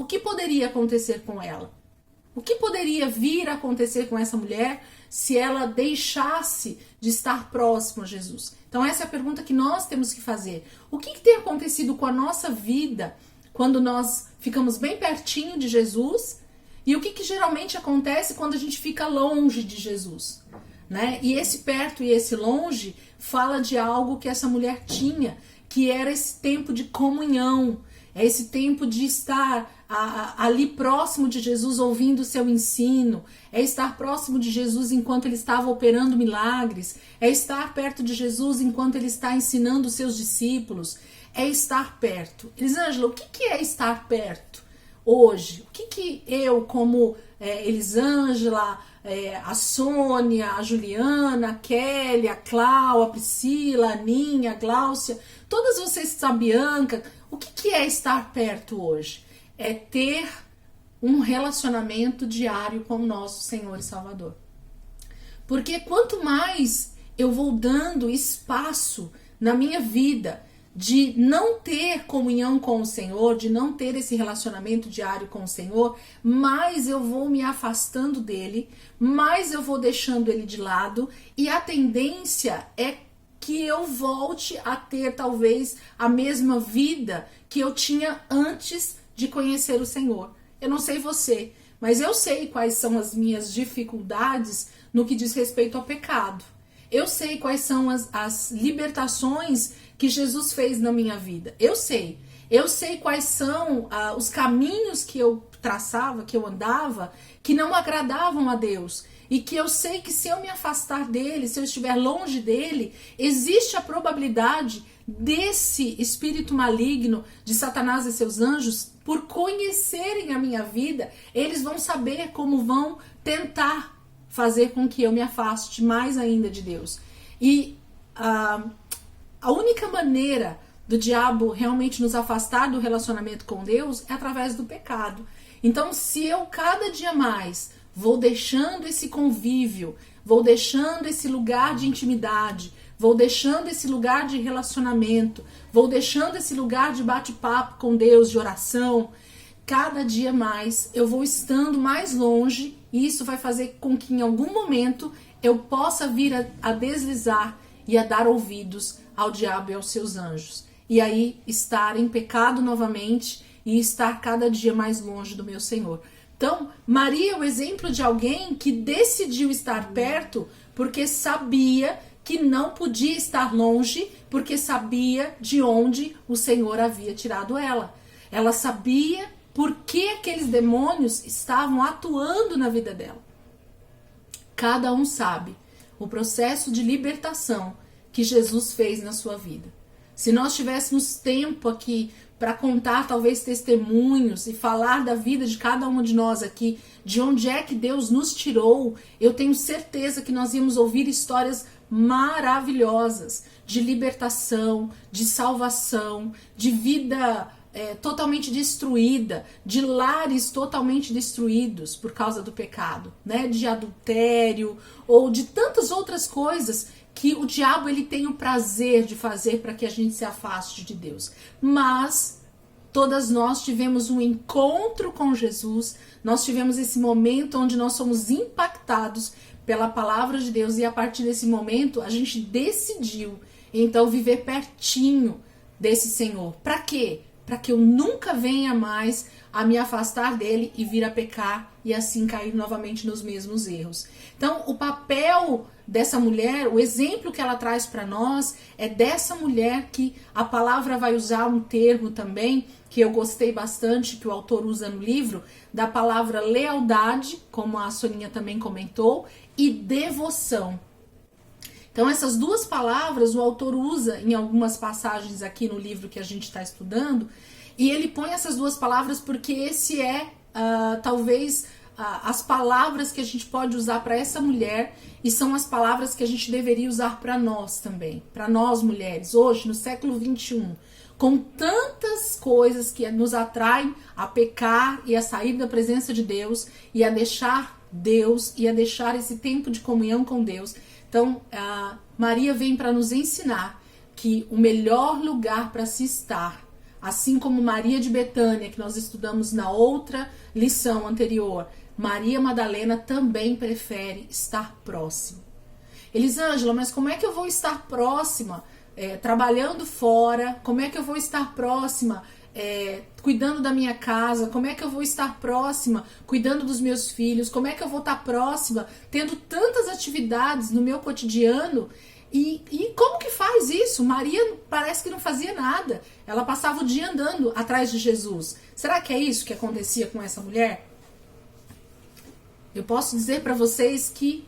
que poderia acontecer com ela? O que poderia vir a acontecer com essa mulher se ela deixasse de estar próxima a Jesus? Então essa é a pergunta que nós temos que fazer. O que tem acontecido com a nossa vida quando nós ficamos bem pertinho de Jesus? E o que geralmente acontece quando a gente fica longe de Jesus? Né? E esse perto e esse longe fala de algo que essa mulher tinha, que era esse tempo de comunhão, é esse tempo de estar ali próximo de Jesus, ouvindo o seu ensino, é estar próximo de Jesus enquanto ele estava operando milagres, é estar perto de Jesus enquanto ele está ensinando os seus discípulos, é estar perto. Elisângela, o que é estar perto hoje? O que eu, como Elisângela, a Sônia, a Juliana, a Kelly, a Clau, a Priscila, a Aninha, a Gláucia, todas vocês, a Bianca, o que é estar perto hoje? É ter um relacionamento diário com o nosso Senhor e Salvador. Porque quanto mais eu vou dando espaço na minha vida de não ter comunhão com o Senhor, de não ter esse relacionamento diário com o Senhor, mais eu vou me afastando dele, mais eu vou deixando ele de lado, e a tendência é que eu volte a ter talvez a mesma vida que eu tinha antes de conhecer o Senhor. Eu não sei você, mas eu sei quais são as minhas dificuldades no que diz respeito ao pecado. Eu sei quais são as libertações que Jesus fez na minha vida. Eu sei quais são os caminhos que eu traçava, que eu andava, que não agradavam a Deus. E que eu sei que se eu me afastar dele, se eu estiver longe dele, existe a probabilidade desse espírito maligno de Satanás e seus anjos, por conhecerem a minha vida, eles vão saber como vão tentar fazer com que eu me afaste mais ainda de Deus. E a única maneira do diabo realmente nos afastar do relacionamento com Deus é através do pecado. Então, se eu cada dia mais vou deixando esse convívio, vou deixando esse lugar de intimidade, vou deixando esse lugar de relacionamento, vou deixando esse lugar de bate-papo com Deus, de oração, cada dia mais eu vou estando mais longe, e isso vai fazer com que em algum momento eu possa vir a deslizar e a dar ouvidos ao diabo e aos seus anjos. E aí estar em pecado novamente e estar cada dia mais longe do meu Senhor. Então, Maria é o exemplo de alguém que decidiu estar perto porque sabia que não podia estar longe, porque sabia de onde o Senhor havia tirado ela. Ela sabia por que aqueles demônios estavam atuando na vida dela. Cada um sabe o processo de libertação que Jesus fez na sua vida. Se nós tivéssemos tempo aqui para contar talvez testemunhos e falar da vida de cada um de nós aqui, de onde é que Deus nos tirou, eu tenho certeza que nós íamos ouvir histórias maravilhosas de libertação, de salvação, de vida totalmente destruída, de lares totalmente destruídos por causa do pecado, né? De adultério ou de tantas outras coisas que o diabo ele tem o prazer de fazer para que a gente se afaste de Deus. Mas todas nós tivemos um encontro com Jesus, nós tivemos esse momento onde nós somos impactados pela palavra de Deus, e a partir desse momento a gente decidiu então viver pertinho desse Senhor. Para quê? Para que eu nunca venha mais a me afastar dele e vir a pecar e assim cair novamente nos mesmos erros. Então, o papel dessa mulher, o exemplo que ela traz para nós é dessa mulher que a palavra vai usar um termo também que eu gostei bastante, que o autor usa no livro, da palavra lealdade, como a Soninha também comentou, e devoção. Então essas duas palavras o autor usa em algumas passagens aqui no livro que a gente está estudando, e ele põe essas duas palavras porque esse é talvez as palavras que a gente pode usar para essa mulher, e são as palavras que a gente deveria usar para nós também, para nós mulheres, hoje no século 21, com tantas coisas que nos atraem a pecar e a sair da presença de Deus e a deixar Deus e a deixar esse tempo de comunhão com Deus. Então, Maria vem para nos ensinar que o melhor lugar para se estar, Assim como Maria de Betânia, que nós estudamos na outra lição anterior, Maria Madalena também prefere estar próxima. Elisângela, mas como é que eu vou estar próxima? Trabalhando fora, como é que eu vou estar próxima? Cuidando da minha casa, como é que eu vou estar próxima cuidando dos meus filhos, como é que eu vou estar próxima tendo tantas atividades no meu cotidiano e como que faz isso? Maria parece que não fazia nada, ela passava o dia andando atrás de Jesus. Será que é isso que acontecia com essa mulher? Eu posso dizer para vocês que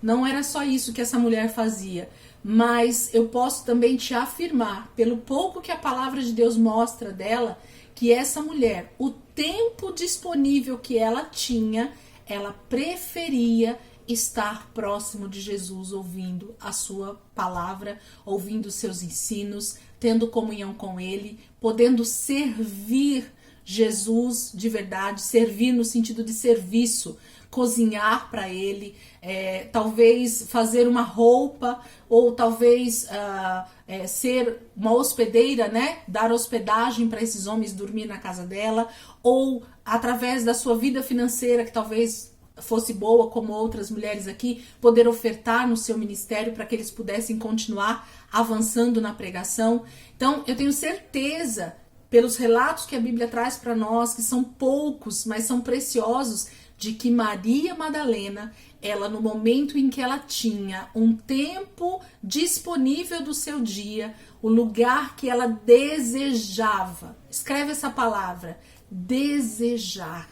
não era só isso que essa mulher fazia. Mas eu posso também te afirmar, pelo pouco que a palavra de Deus mostra dela, que essa mulher, o tempo disponível que ela tinha, ela preferia estar próximo de Jesus, ouvindo a sua palavra, ouvindo os seus ensinos, tendo comunhão com ele, podendo servir Jesus de verdade, servir no sentido de serviço, cozinhar para ele, talvez fazer uma roupa, ou talvez ser uma hospedeira, né? Dar hospedagem para esses homens dormir na casa dela, ou através da sua vida financeira, que talvez fosse boa, como outras mulheres aqui, poder ofertar no seu ministério para que eles pudessem continuar avançando na pregação. Então, eu tenho certeza, pelos relatos que a Bíblia traz para nós, que são poucos, mas são preciosos, de que Maria Madalena, ela no momento em que ela tinha um tempo disponível do seu dia, o lugar que ela desejava, escreve essa palavra, desejar,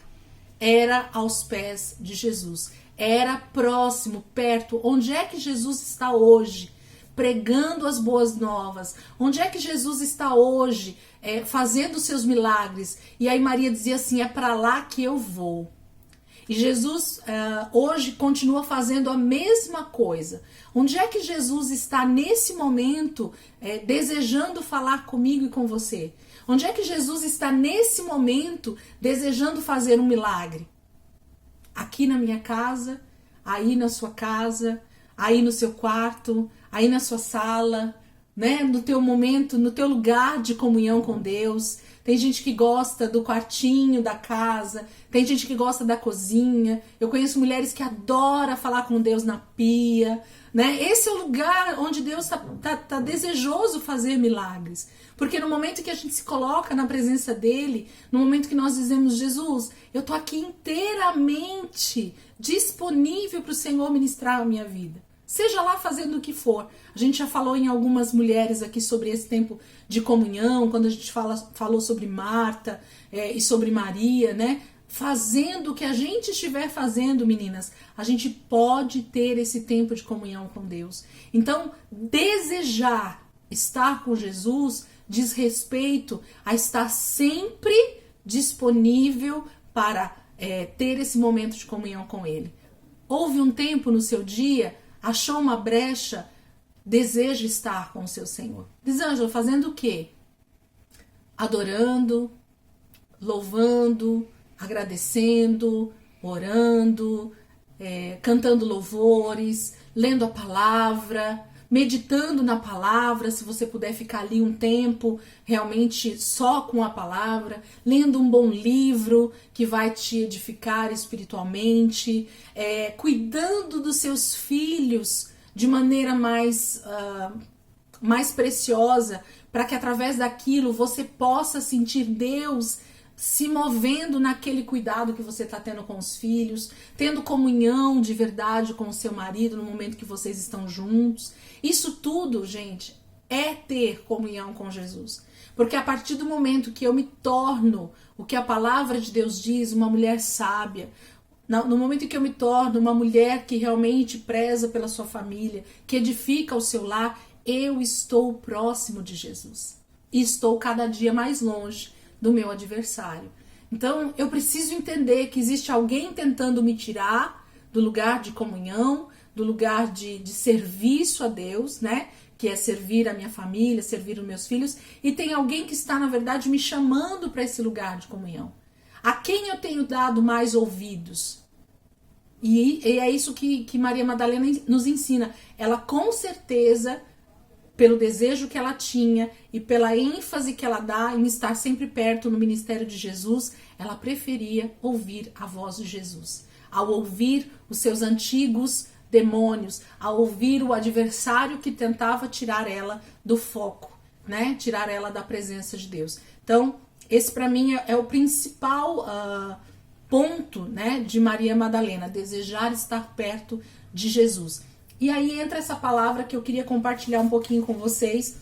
era aos pés de Jesus, era próximo, perto. Onde é que Jesus está hoje? Pregando as boas novas. Onde é que Jesus está hoje? Fazendo seus milagres. E aí Maria dizia assim, é para lá que eu vou. E Jesus hoje continua fazendo a mesma coisa. Onde é que Jesus está nesse momento desejando falar comigo e com você? Onde é que Jesus está nesse momento desejando fazer um milagre? Aqui na minha casa, aí na sua casa, aí no seu quarto, aí na sua sala, né? No teu momento, no teu lugar de comunhão com Deus. Tem gente que gosta do quartinho da casa, tem gente que gosta da cozinha. Eu conheço mulheres que adoram falar com Deus na pia, né? Esse é o lugar onde Deus tá desejoso fazer milagres. Porque no momento que a gente se coloca na presença dele, no momento que nós dizemos, Jesus, eu tô aqui inteiramente disponível para o Senhor ministrar a minha vida. Seja lá fazendo o que for. A gente já falou em algumas mulheres aqui sobre esse tempo de comunhão, quando a gente falou sobre Marta e sobre Maria, né? Fazendo o que a gente estiver fazendo, meninas, a gente pode ter esse tempo de comunhão com Deus. Então, desejar estar com Jesus diz respeito a estar sempre disponível para ter esse momento de comunhão com Ele. Houve um tempo no seu dia, achou uma brecha, deseja estar com o seu Senhor. Elisângela, fazendo o quê? Adorando, louvando, agradecendo, orando, cantando louvores, lendo a palavra, meditando na palavra, se você puder ficar ali um tempo realmente só com a palavra, lendo um bom livro que vai te edificar espiritualmente, cuidando dos seus filhos de maneira mais preciosa, para que através daquilo você possa sentir Deus se movendo naquele cuidado que você está tendo com os filhos, tendo comunhão de verdade com o seu marido no momento que vocês estão juntos. Isso tudo, gente, é ter comunhão com Jesus. Porque a partir do momento que eu me torno o que a palavra de Deus diz, uma mulher sábia, no momento em que eu me torno uma mulher que realmente preza pela sua família, que edifica o seu lar, eu estou próximo de Jesus. E estou cada dia mais longe do meu adversário. Então, eu preciso entender que existe alguém tentando me tirar do lugar de comunhão, do lugar de serviço a Deus, né? Que é servir a minha família, servir os meus filhos, e tem alguém que está, na verdade, me chamando para esse lugar de comunhão. A quem eu tenho dado mais ouvidos? E é isso que Maria Madalena nos ensina. Ela, com certeza, pelo desejo que ela tinha e pela ênfase que ela dá em estar sempre perto no ministério de Jesus, ela preferia ouvir a voz de Jesus. Ao ouvir os seus antigos demônios, ao ouvir o adversário que tentava tirar ela do foco, né? Tirar ela da presença de Deus. Então, esse para mim é o principal ponto, né, de Maria Madalena, desejar estar perto de Jesus. E aí entra essa palavra que eu queria compartilhar um pouquinho com vocês,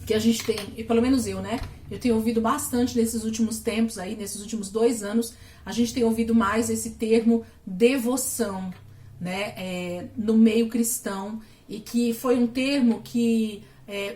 que a gente tem, e pelo menos eu, né, eu tenho ouvido bastante nesses últimos tempos aí, nesses últimos 2 anos, a gente tem ouvido mais esse termo devoção, né, no meio cristão, e que foi um termo que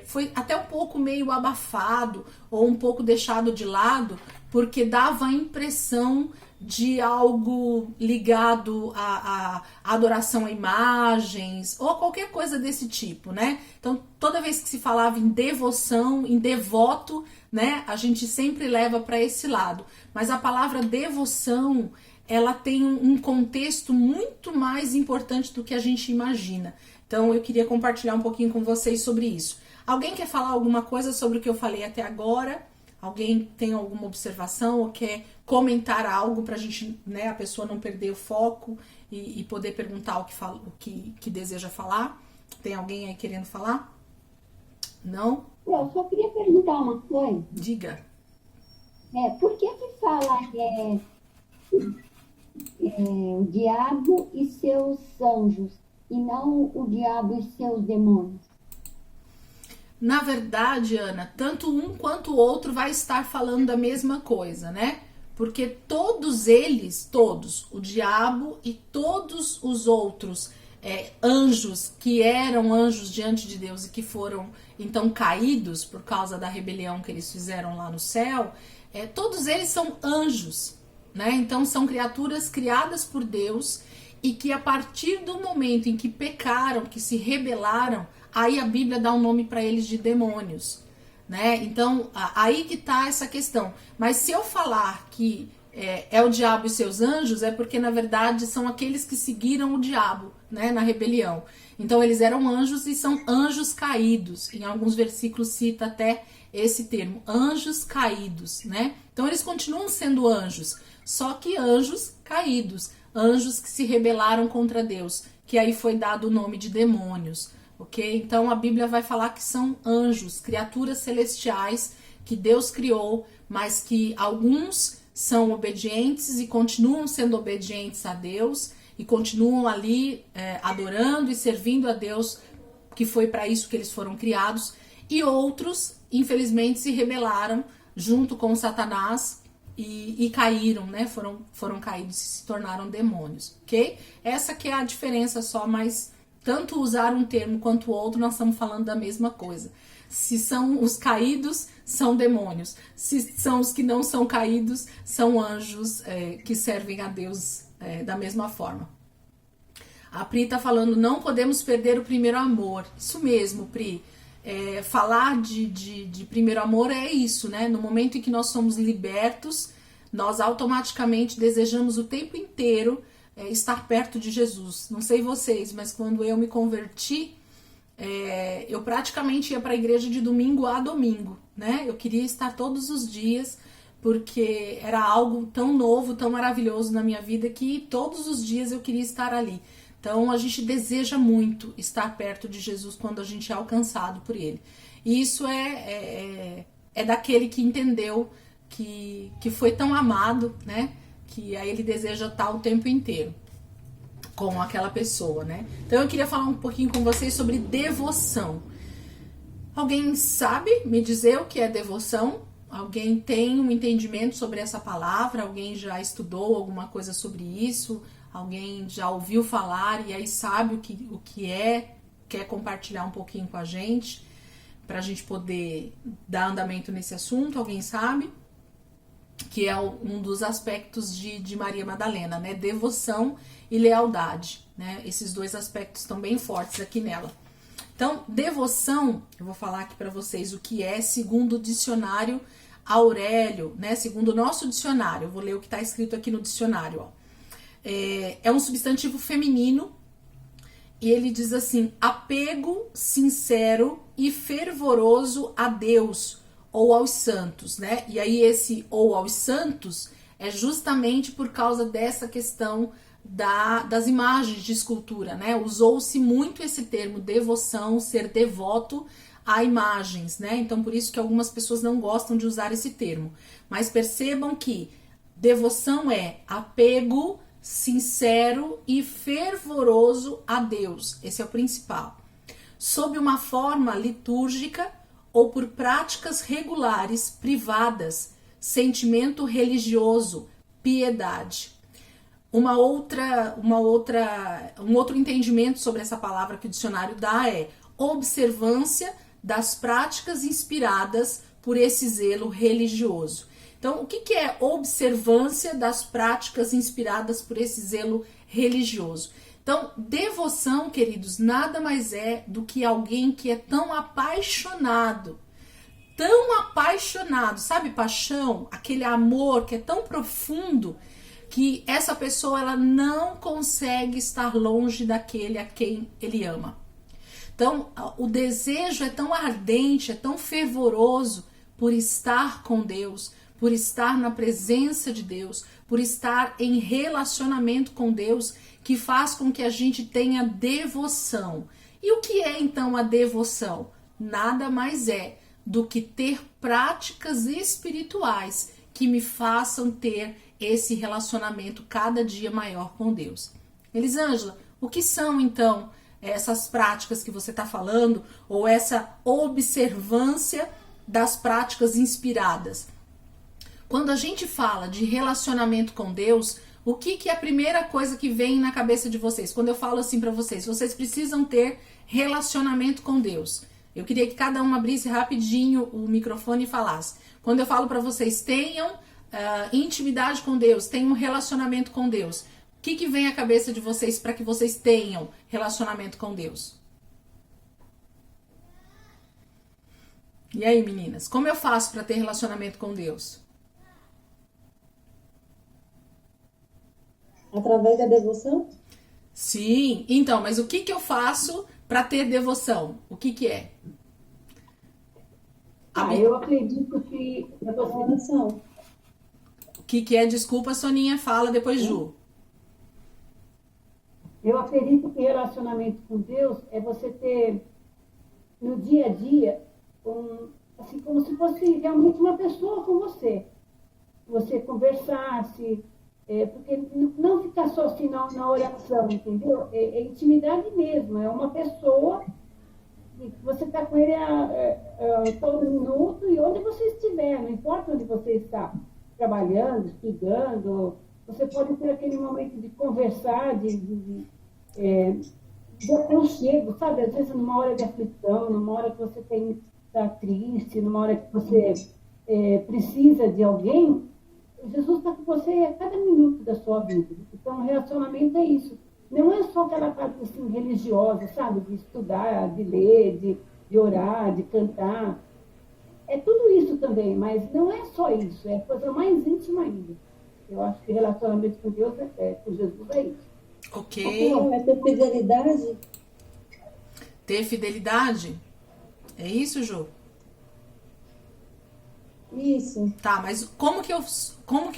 foi até um pouco meio abafado ou um pouco deixado de lado, porque dava a impressão de algo ligado à adoração a imagens ou qualquer coisa desse tipo, né? Então, toda vez que se falava em devoção, em devoto, né, a gente sempre leva para esse lado. Mas a palavra devoção, ela tem um contexto muito mais importante do que a gente imagina. Então, eu queria compartilhar um pouquinho com vocês sobre isso. Alguém quer falar alguma coisa sobre o que eu falei até agora? Alguém tem alguma observação ou quer comentar algo para a gente, né, a pessoa não perder o foco e poder perguntar o que deseja falar? Tem alguém aí querendo falar? Não? Eu só queria perguntar uma coisa. Diga. Por que fala o diabo e seus anjos e não o diabo e seus demônios? Na verdade, Ana, tanto um quanto o outro vai estar falando da mesma coisa, né? Porque todos eles, o diabo e todos os outros anjos que eram anjos diante de Deus e que foram então caídos por causa da rebelião que eles fizeram lá no céu, todos eles são anjos, né? Então são criaturas criadas por Deus e que a partir do momento em que pecaram, que se rebelaram, aí a Bíblia dá um nome para eles de demônios, né? Então, aí que tá essa questão. Mas se eu falar que é o diabo e seus anjos, é porque, na verdade, são aqueles que seguiram o diabo, né, na rebelião. Então, eles eram anjos e são anjos caídos. Em alguns versículos cita até esse termo, anjos caídos, né? Então, eles continuam sendo anjos, só que anjos caídos, anjos que se rebelaram contra Deus, que aí foi dado o nome de demônios. Ok? Então a Bíblia vai falar que são anjos, criaturas celestiais que Deus criou, mas que alguns são obedientes e continuam sendo obedientes a Deus e continuam ali adorando e servindo a Deus, que foi para isso que eles foram criados, e outros, infelizmente, se rebelaram junto com Satanás e caíram, né? Foram caídos e se tornaram demônios, ok? Essa que é a diferença só, mas tanto usar um termo quanto o outro, nós estamos falando da mesma coisa. Se são os caídos, são demônios. Se são os que não são caídos, são anjos que servem a Deus da mesma forma. A Pri está falando, não podemos perder o primeiro amor. Isso mesmo, Pri. Falar de primeiro amor é isso, né? No momento em que nós somos libertos, nós automaticamente desejamos o tempo inteiro estar perto de Jesus. Não sei vocês, mas quando eu me converti, eu praticamente ia para a igreja de domingo a domingo, né? Eu queria estar todos os dias, porque era algo tão novo, tão maravilhoso na minha vida, que todos os dias eu queria estar ali. Então a gente deseja muito estar perto de Jesus quando a gente é alcançado por ele. E isso é daquele que entendeu que foi tão amado, né? Que aí ele deseja estar o tempo inteiro com aquela pessoa, né? Então eu queria falar um pouquinho com vocês sobre devoção. Alguém sabe me dizer o que é devoção? Alguém tem um entendimento sobre essa palavra? Alguém já estudou alguma coisa sobre isso? Alguém já ouviu falar e aí sabe o que é? Quer compartilhar um pouquinho com a gente? Para a gente poder dar andamento nesse assunto? Alguém sabe? Que é um dos aspectos de Maria Madalena, né? Devoção e lealdade, né? Esses dois aspectos estão bem fortes aqui nela. Então, devoção, eu vou falar aqui para vocês o que é, segundo o dicionário Aurélio, né? Segundo o nosso dicionário, eu vou ler o que está escrito aqui no dicionário, ó. É um substantivo feminino e ele diz assim: apego sincero e fervoroso a Deus ou aos santos, né? E aí esse ou aos santos é justamente por causa dessa questão das imagens de escultura, né? Usou-se muito esse termo devoção, ser devoto a imagens, né? Então por isso que algumas pessoas não gostam de usar esse termo. Mas percebam que devoção é apego sincero e fervoroso a Deus. Esse é o principal. Sob uma forma litúrgica ou por práticas regulares, privadas, sentimento religioso, piedade. Um outro entendimento sobre essa palavra que o dicionário dá é observância das práticas inspiradas por esse zelo religioso. Então, o que é observância das práticas inspiradas por esse zelo religioso? Então, devoção, queridos, nada mais é do que alguém que é tão apaixonado, sabe, paixão, aquele amor que é tão profundo que essa pessoa ela não consegue estar longe daquele a quem ele ama. Então, o desejo é tão ardente, é tão fervoroso por estar com Deus, por estar na presença de Deus, por estar em relacionamento com Deus, que faz com que a gente tenha devoção. E o que é então a devoção? Nada mais é do que ter práticas espirituais que me façam ter esse relacionamento cada dia maior com Deus. Elisângela, o que são então essas práticas que você está falando, ou essa observância das práticas inspiradas? Quando a gente fala de relacionamento com Deus, o que é a primeira coisa que vem na cabeça de vocês? Quando eu falo assim para vocês, vocês precisam ter relacionamento com Deus. Eu queria que cada um abrisse rapidinho o microfone e falasse. Quando eu falo para vocês, tenham intimidade com Deus, tenham um relacionamento com Deus, o que vem à cabeça de vocês para que vocês tenham relacionamento com Deus? E aí, meninas, como eu faço para ter relacionamento com Deus? Através da devoção? Sim, então, mas o que eu faço para ter devoção? O que é? Eu acredito que é a oração. O que é? Desculpa, Soninha, fala depois, Ju. Eu acredito que relacionamento com Deus é você ter no dia a dia assim, como se fosse realmente uma pessoa com você. Você conversasse, porque não ficar só assim na oração, entendeu? É intimidade mesmo, é uma pessoa que você está com ele todo minuto e onde você estiver, não importa onde você está, trabalhando, estudando, você pode ter aquele momento de conversar, de aconchego, sabe? Às vezes numa hora de aflição, numa hora que você está triste, numa hora que você precisa de alguém, Jesus está com você a cada minuto da sua vida. Então, o relacionamento é isso. Não é só aquela parte assim, religiosa, sabe? De estudar, de ler, de orar, de cantar. É tudo isso também, mas não é só isso. É a coisa mais íntima ainda. Eu acho que relacionamento com Deus, com Jesus é isso. Ok. É ter fidelidade? Ter fidelidade? É isso, Ju? Isso. Tá, mas como que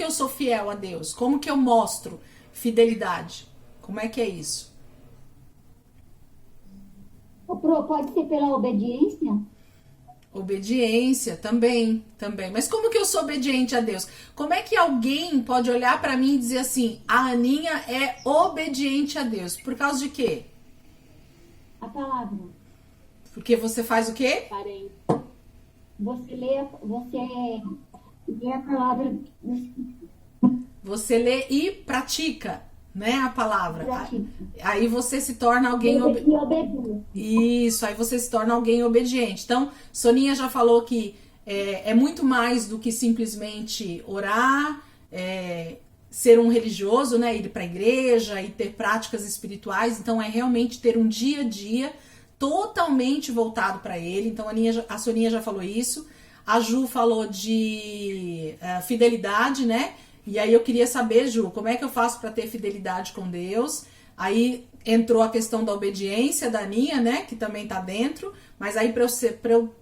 eu sou fiel a Deus? Como que eu mostro fidelidade? Como é que é isso? Pode ser pela obediência? Obediência também. Mas como que eu sou obediente a Deus? Como é que alguém pode olhar pra mim e dizer assim, a Aninha é obediente a Deus? Por causa de quê? A palavra. Porque você faz o quê? Parei. Você lê a palavra. Você lê e pratica, né, a palavra. Pratica. Aí você se torna alguém obediente. Isso, aí você se torna alguém obediente. Então, Soninha já falou que é muito mais do que simplesmente orar, ser um religioso, né, ir para a igreja e ter práticas espirituais. Então, é realmente ter um dia a dia totalmente voltado para ele. Então, a Soninha já falou isso. A Ju falou de fidelidade, né? E aí eu queria saber, Ju, como é que eu faço para ter fidelidade com Deus? Aí entrou a questão da obediência da Aninha, né, que também tá dentro, mas aí para eu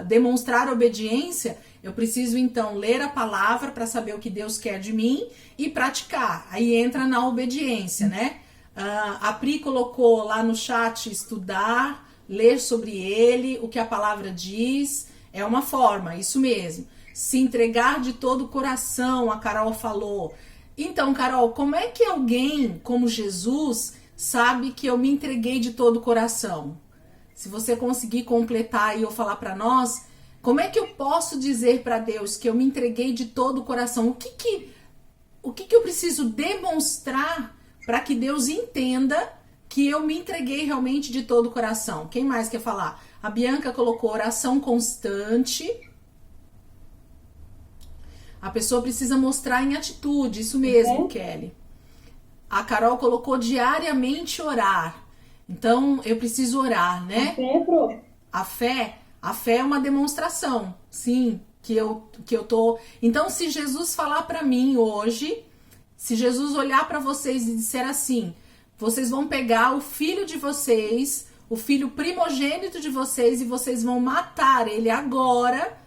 demonstrar obediência, eu preciso então ler a palavra para saber o que Deus quer de mim e praticar. Aí entra na obediência, né? A Pri colocou lá no chat estudar, ler sobre ele, o que a palavra diz, é uma forma, isso mesmo. Se entregar de todo o coração, a Carol falou. Então, Carol, como é que alguém como Jesus sabe que eu me entreguei de todo o coração? Se você conseguir completar aí ou falar para nós, como é que eu posso dizer para Deus que eu me entreguei de todo o coração? O que eu preciso demonstrar para que Deus entenda que eu me entreguei realmente de todo o coração? Quem mais quer falar? A Bianca colocou oração constante. A pessoa precisa mostrar em atitude, isso mesmo, Kelly. A Carol colocou diariamente orar. Então, eu preciso orar, né? A fé é uma demonstração, sim, que eu tô... Então, se Jesus falar para mim hoje, se Jesus olhar para vocês e disser assim, vocês vão pegar o filho de vocês, o filho primogênito de vocês, e vocês vão matar ele agora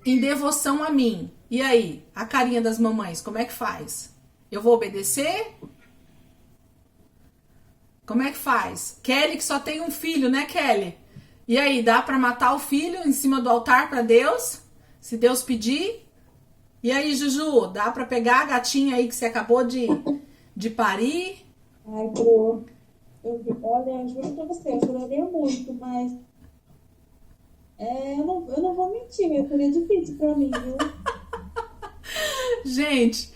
em devoção a mim. E aí, a carinha das mamães, como é que faz? Eu vou obedecer? Como é que faz? Kelly, que só tem um filho, né, Kelly? E aí, dá pra matar o filho em cima do altar pra Deus? Se Deus pedir? E aí, Juju, dá pra pegar a gatinha aí que você acabou de parir? Ai, Pro, olha, eu juro pra você, eu choraria muito, mas eu não vou mentir, meu filho é difícil pra mim, viu? Gente,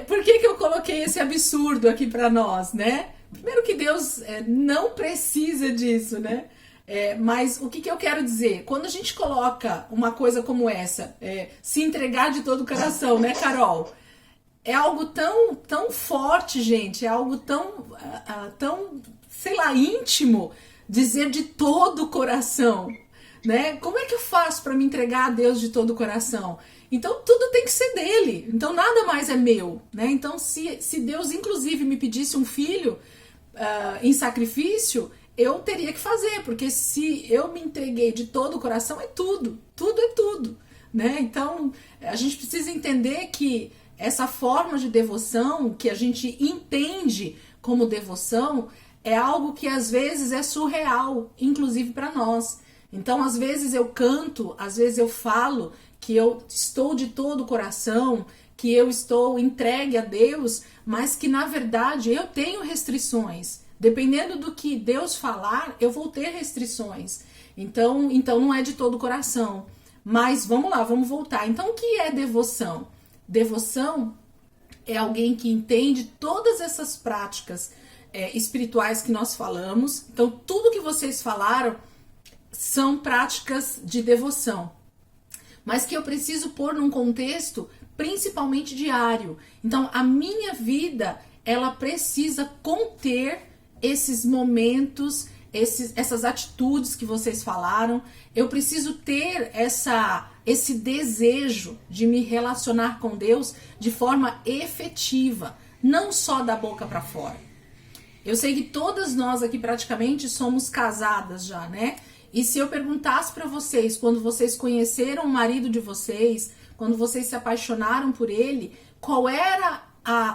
por que eu coloquei esse absurdo aqui pra nós, né? Primeiro que Deus não precisa disso, né? Mas o que eu quero dizer? Quando a gente coloca uma coisa como essa, se entregar de todo o coração, né, Carol? É algo tão forte, gente, é algo tão, sei lá, íntimo, dizer de todo o coração, né? Como é que eu faço para me entregar a Deus de todo o coração? Então tudo tem que ser dele, então nada mais é meu, né? Então se Deus inclusive me pedisse um filho em sacrifício, eu teria que fazer, porque se eu me entreguei de todo o coração, é tudo é tudo, né? Então a gente precisa entender que essa forma de devoção que a gente entende como devoção é algo que às vezes é surreal, inclusive para nós. Então às vezes eu canto, às vezes eu falo que eu estou de todo o coração, que eu estou entregue a Deus, mas que na verdade eu tenho restrições. Dependendo do que Deus falar, eu vou ter restrições. Então não é de todo o coração. Mas vamos lá, vamos voltar. Então o que é devoção? Devoção é alguém que entende todas essas práticas espirituais que nós falamos. Então tudo que vocês falaram são práticas de devoção, mas que eu preciso pôr num contexto principalmente diário. Então a minha vida, ela precisa conter esses momentos, essas atitudes que vocês falaram. Eu preciso ter esse desejo de me relacionar com Deus de forma efetiva, não só da boca para fora. Eu sei que todas nós aqui praticamente somos casadas já, né? E se eu perguntasse para vocês, quando vocês conheceram o marido de vocês, quando vocês se apaixonaram por ele, qual era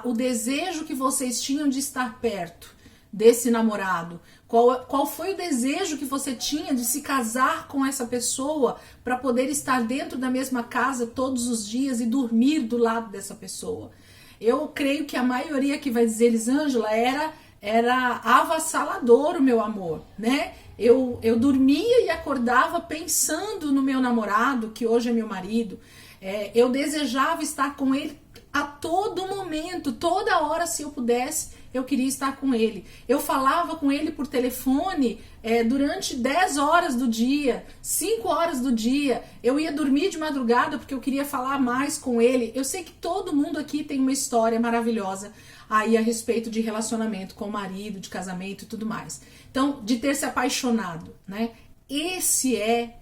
o desejo que vocês tinham de estar perto desse namorado? Qual foi o desejo que você tinha de se casar com essa pessoa para poder estar dentro da mesma casa todos os dias e dormir do lado dessa pessoa? Eu creio que a maioria que vai dizer, Elisângela, era avassalador o meu amor, né? Eu dormia e acordava pensando no meu namorado, que hoje é meu marido. Eu desejava estar com ele a todo momento, toda hora, se eu pudesse, eu queria estar com ele. Eu falava com ele por telefone durante 10 horas do dia, 5 horas do dia. Eu ia dormir de madrugada porque eu queria falar mais com ele. Eu sei que todo mundo aqui tem uma história maravilhosa aí a respeito de relacionamento com o marido, de casamento e tudo mais. Então, de ter se apaixonado, né? Esse é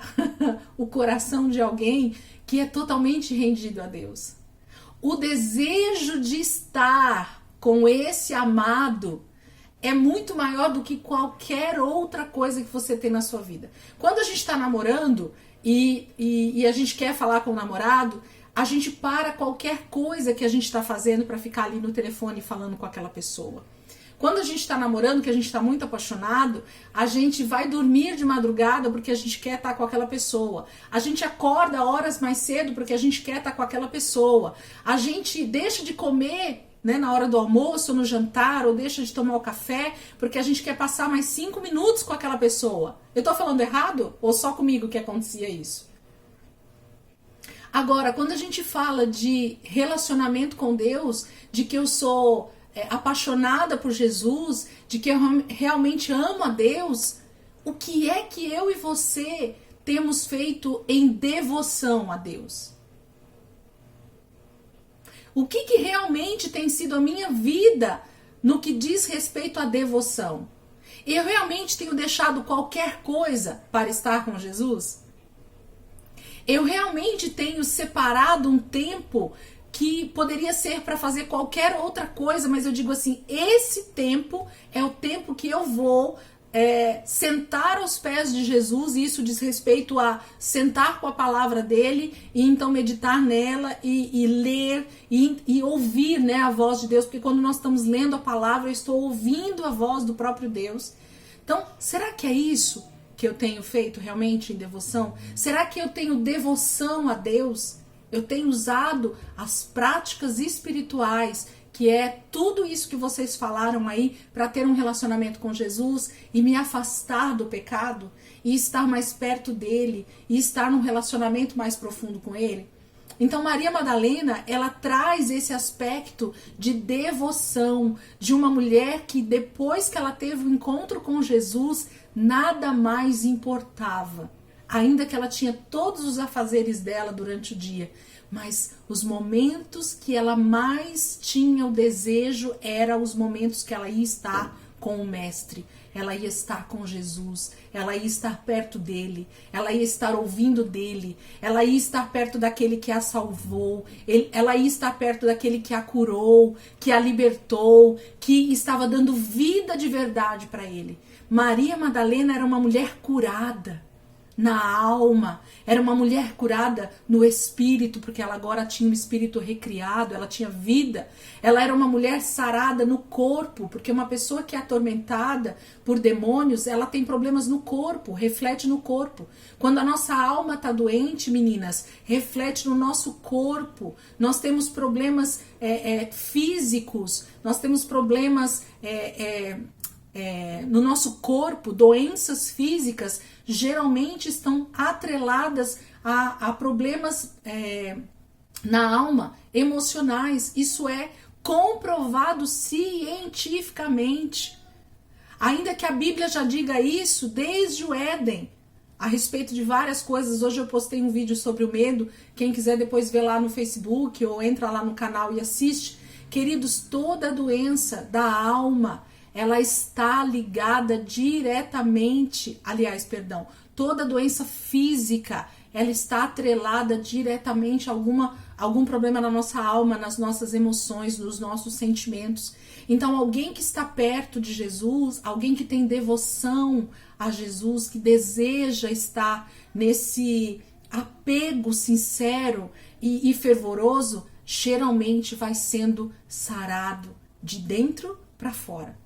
o coração de alguém que é totalmente rendido a Deus. O desejo de estar com esse amado é muito maior do que qualquer outra coisa que você tem na sua vida. Quando a gente está namorando e a gente quer falar com o namorado, a gente para qualquer coisa que a gente está fazendo para ficar ali no telefone falando com aquela pessoa. Quando a gente está namorando, que a gente está muito apaixonado, a gente vai dormir de madrugada porque a gente quer estar com aquela pessoa. A gente acorda horas mais cedo porque a gente quer estar com aquela pessoa. A gente deixa de comer, né, na hora do almoço, no jantar, ou deixa de tomar o café porque a gente quer passar mais 5 minutos com aquela pessoa. Eu tô falando errado? Ou só comigo que acontecia isso? Agora, quando a gente fala de relacionamento com Deus, de que eu sou apaixonada por Jesus, de que eu realmente amo a Deus, o que é que eu e você temos feito em devoção a Deus? O que realmente tem sido a minha vida no que diz respeito à devoção? Eu realmente tenho deixado qualquer coisa para estar com Jesus? Eu realmente tenho separado um tempo que poderia ser para fazer qualquer outra coisa, mas eu digo assim, esse tempo é o tempo que eu vou sentar aos pés de Jesus, e isso diz respeito a sentar com a palavra dele e então meditar nela e ler e ouvir, né, a voz de Deus, porque quando nós estamos lendo a palavra, eu estou ouvindo a voz do próprio Deus. Então, será que é isso que eu tenho feito realmente em devoção? Será que eu tenho devoção a Deus? Eu tenho usado as práticas espirituais, que é tudo isso que vocês falaram aí, para ter um relacionamento com Jesus e me afastar do pecado e estar mais perto dele e estar num relacionamento mais profundo com ele? Então Maria Madalena, ela traz esse aspecto de devoção, de uma mulher que depois que ela teve o encontro com Jesus, nada mais importava. Ainda que ela tinha todos os afazeres dela durante o dia, mas os momentos que ela mais tinha o desejo eram os momentos que ela ia estar com o Mestre, ela ia estar com Jesus, ela ia estar perto dele, ela ia estar ouvindo dele, ela ia estar perto daquele que a salvou, ela ia estar perto daquele que a curou, que a libertou, que estava dando vida de verdade para ele. Maria Madalena era uma mulher curada na alma, era uma mulher curada no espírito, porque ela agora tinha um espírito recriado, ela tinha vida. Ela era uma mulher sarada no corpo, porque uma pessoa que é atormentada por demônios, ela tem problemas no corpo, reflete no corpo. Quando a nossa alma está doente, meninas, reflete no nosso corpo. Nós temos problemas físicos, nós temos problemas no nosso corpo, doenças físicas geralmente estão atreladas a problemas na alma, emocionais. Isso é comprovado cientificamente. Ainda que a Bíblia já diga isso desde o Éden, a respeito de várias coisas. Hoje eu postei um vídeo sobre o medo, quem quiser depois ver lá no Facebook ou entra lá no canal e assiste. Queridos, toda doença da alma, ela está ligada diretamente, toda doença física, ela está atrelada diretamente a algum problema na nossa alma, nas nossas emoções, nos nossos sentimentos. Então, alguém que está perto de Jesus, alguém que tem devoção a Jesus, que deseja estar nesse apego sincero e fervoroso, geralmente vai sendo sarado de dentro para fora.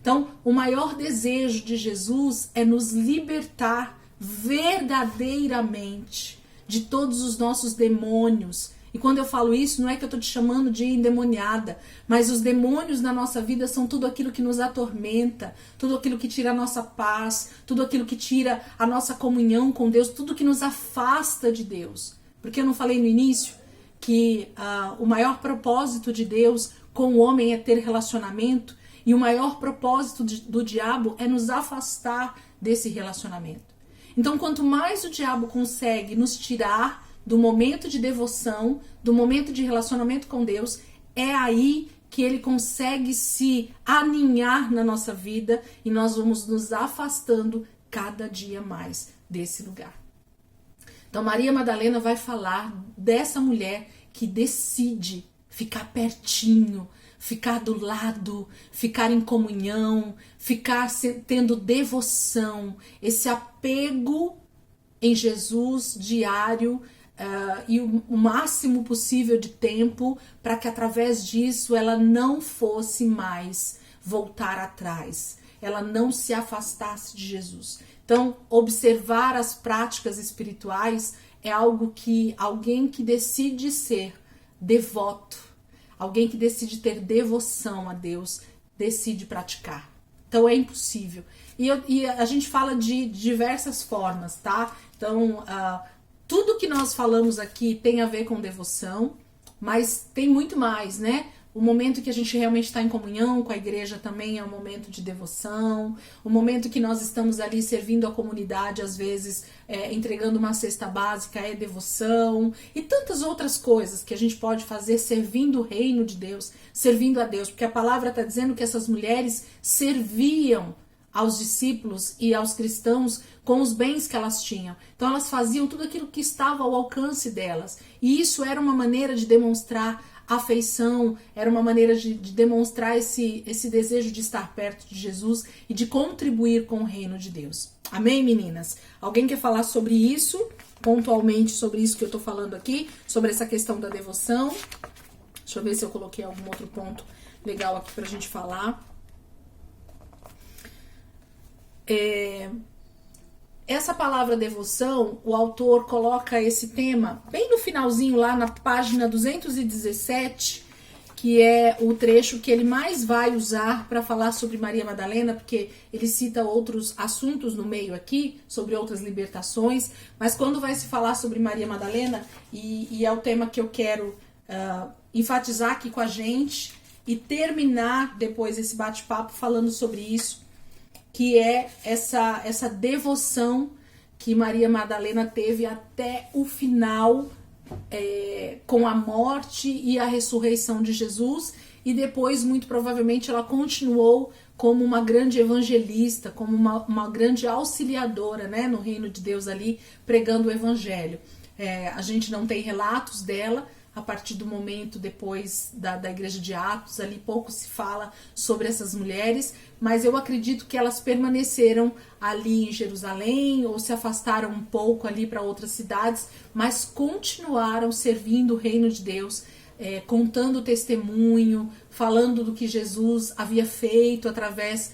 Então, o maior desejo de Jesus é nos libertar verdadeiramente de todos os nossos demônios. E quando eu falo isso, não é que eu estou te chamando de endemoniada, mas os demônios na nossa vida são tudo aquilo que nos atormenta, tudo aquilo que tira a nossa paz, tudo aquilo que tira a nossa comunhão com Deus, tudo que nos afasta de Deus. Porque eu não falei no início que o maior propósito de Deus com o homem é ter relacionamento? E o maior propósito do diabo é nos afastar desse relacionamento. Então, quanto mais o diabo consegue nos tirar do momento de devoção, do momento de relacionamento com Deus, é aí que ele consegue se aninhar na nossa vida e nós vamos nos afastando cada dia mais desse lugar. Então, Maria Madalena vai falar dessa mulher que decide ficar pertinho, ficar do lado, ficar em comunhão, ficar tendo devoção, esse apego em Jesus diário, e o máximo possível de tempo, para que através disso ela não fosse mais voltar atrás, ela não se afastasse de Jesus. Então, observar as práticas espirituais é algo que alguém que decide ser devoto, alguém que decide ter devoção a Deus, decide praticar. Então é impossível. E a gente fala de diversas formas, tá? Então, tudo que nós falamos aqui tem a ver com devoção, mas tem muito mais, né? O momento que a gente realmente está em comunhão com a igreja também é um momento de devoção. O momento que nós estamos ali servindo a comunidade, às vezes entregando uma cesta básica, é devoção. E tantas outras coisas que a gente pode fazer servindo o reino de Deus, servindo a Deus. Porque a palavra está dizendo que essas mulheres serviam aos discípulos e aos cristãos com os bens que elas tinham. Então elas faziam tudo aquilo que estava ao alcance delas. E isso era uma maneira de demonstrar afeição, era uma maneira de demonstrar esse desejo de estar perto de Jesus e de contribuir com o reino de Deus. Amém, meninas? Alguém quer falar sobre isso, pontualmente sobre isso que eu tô falando aqui, sobre essa questão da devoção? Deixa eu ver se eu coloquei algum outro ponto legal aqui pra gente falar. Essa palavra devoção, o autor coloca esse tema bem no finalzinho, lá na página 217, que é o trecho que ele mais vai usar para falar sobre Maria Madalena, porque ele cita outros assuntos no meio aqui, sobre outras libertações, mas quando vai se falar sobre Maria Madalena, e é o tema que eu quero enfatizar aqui com a gente, e terminar depois esse bate-papo falando sobre isso, que é essa devoção que Maria Madalena teve até o final, com a morte e a ressurreição de Jesus, e depois, muito provavelmente, ela continuou como uma grande evangelista, como uma grande auxiliadora, né, no reino de Deus ali, pregando o evangelho. A gente não tem relatos dela, a partir do momento depois da igreja de Atos, ali pouco se fala sobre essas mulheres, mas eu acredito que elas permaneceram ali em Jerusalém ou se afastaram um pouco ali para outras cidades, mas continuaram servindo o reino de Deus, contando testemunho, falando do que Jesus havia feito através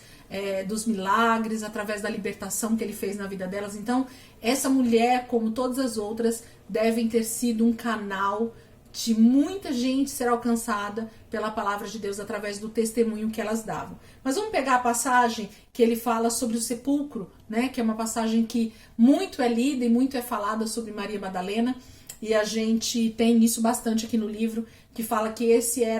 dos milagres, através da libertação que ele fez na vida delas. Então, essa mulher, como todas as outras, devem ter sido um canal de muita gente ser alcançada pela palavra de Deus através do testemunho que elas davam. Mas vamos pegar a passagem que ele fala sobre o sepulcro, né? Que é uma passagem que muito é lida e muito é falada sobre Maria Madalena, e a gente tem isso bastante aqui no livro, que fala que esse era